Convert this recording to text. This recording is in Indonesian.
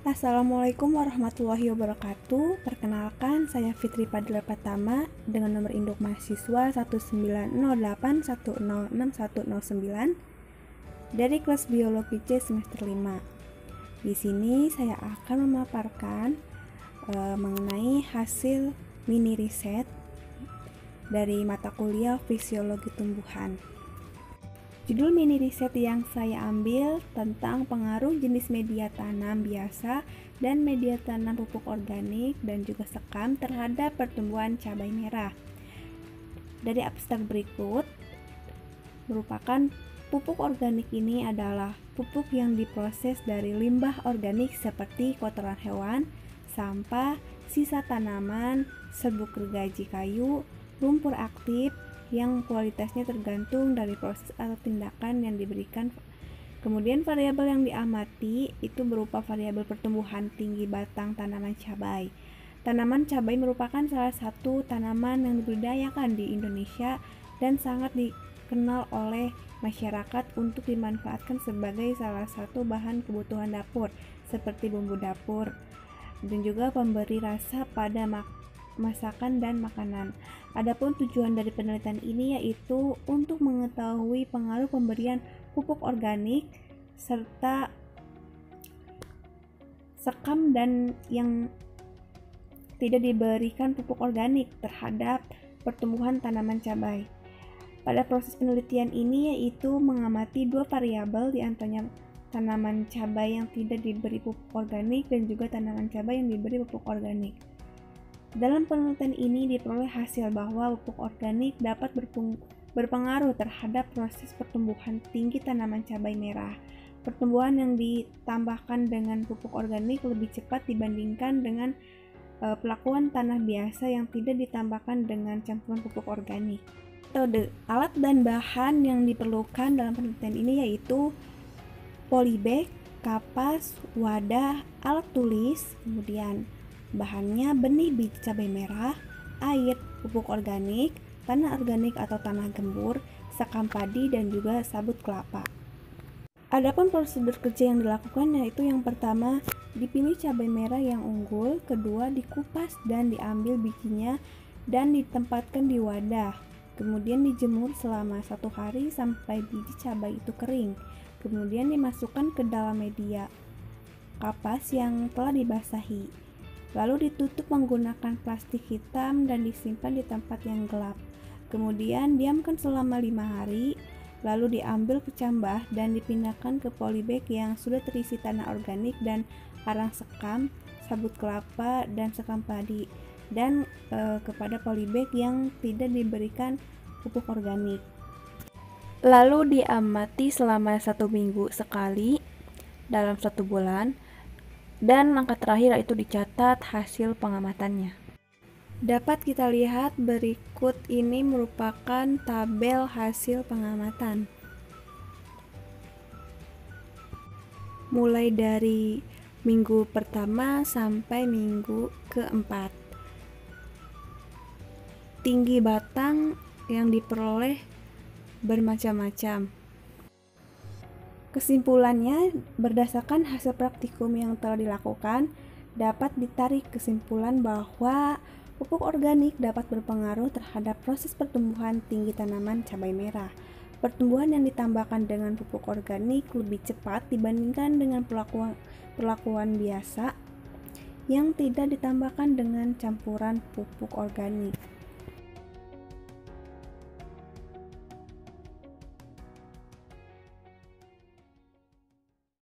Assalamualaikum warahmatullahi wabarakatuh. Perkenalkan, saya Fitri Padilla Pratama dengan nomor induk mahasiswa 1908106109 dari kelas Biologi C semester 5. Di sini saya akan memaparkan mengenai hasil mini riset dari mata kuliah Fisiologi Tumbuhan. Judul mini riset yang saya ambil tentang pengaruh jenis media tanam biasa dan media tanam pupuk organik dan juga sekam terhadap pertumbuhan cabai merah. Dari abstrak berikut, merupakan pupuk organik ini adalah pupuk yang diproses dari limbah organik seperti kotoran hewan, sampah, sisa tanaman, serbuk gergaji kayu, lumpur aktif, yang kualitasnya tergantung dari proses atau tindakan yang diberikan. Kemudian variabel yang diamati itu berupa variabel pertumbuhan tinggi batang tanaman cabai. Tanaman cabai merupakan salah satu tanaman yang dibudidayakan di Indonesia dan sangat dikenal oleh masyarakat untuk dimanfaatkan sebagai salah satu bahan kebutuhan dapur seperti bumbu dapur dan juga pemberi rasa pada masakan dan makanan. Adapun tujuan dari penelitian ini yaitu untuk mengetahui pengaruh pemberian pupuk organik serta sekam dan yang tidak diberikan pupuk organik terhadap pertumbuhan tanaman cabai. Pada proses penelitian ini yaitu mengamati dua variabel, di antaranya tanaman cabai yang tidak diberi pupuk organik dan juga tanaman cabai yang diberi pupuk organik. Dalam penelitian ini diperoleh hasil bahwa pupuk organik dapat berpengaruh terhadap proses pertumbuhan tinggi tanaman cabai merah. Pertumbuhan yang ditambahkan dengan pupuk organik lebih cepat dibandingkan dengan pelakuan tanah biasa yang tidak ditambahkan dengan campuran pupuk organik. Metode, alat dan bahan yang diperlukan dalam penelitian ini yaitu polybag, kapas, wadah, alat tulis, kemudian bahannya benih biji cabai merah, air, pupuk organik, tanah organik atau tanah gembur, sekam padi, dan juga sabut kelapa. Adapun prosedur kerja yang dilakukan yaitu yang pertama, dipilih cabai merah yang unggul, kedua dikupas dan diambil bijinya dan ditempatkan di wadah. Kemudian dijemur selama 1 hari sampai biji cabai itu kering. Kemudian dimasukkan ke dalam media kapas yang telah dibasahi. Lalu ditutup menggunakan plastik hitam dan disimpan di tempat yang gelap. Kemudian diamkan selama 5 hari, lalu diambil kecambah dan dipindahkan ke polybag yang sudah terisi tanah organik dan arang sekam, sabut kelapa, dan sekam padi, dan kepada polybag yang tidak diberikan pupuk organik. Lalu diamati selama 1 minggu sekali dalam 1 bulan. Dan langkah terakhir itu dicatat hasil pengamatannya. Dapat kita lihat berikut ini merupakan tabel hasil pengamatan. Mulai dari minggu pertama sampai minggu keempat. Tinggi batang yang diperoleh bermacam-macam. Kesimpulannya, berdasarkan hasil praktikum yang telah dilakukan, dapat ditarik kesimpulan bahwa pupuk organik dapat berpengaruh terhadap proses pertumbuhan tinggi tanaman cabai merah. Pertumbuhan yang ditambahkan dengan pupuk organik lebih cepat dibandingkan dengan perlakuan biasa yang tidak ditambahkan dengan campuran pupuk organik.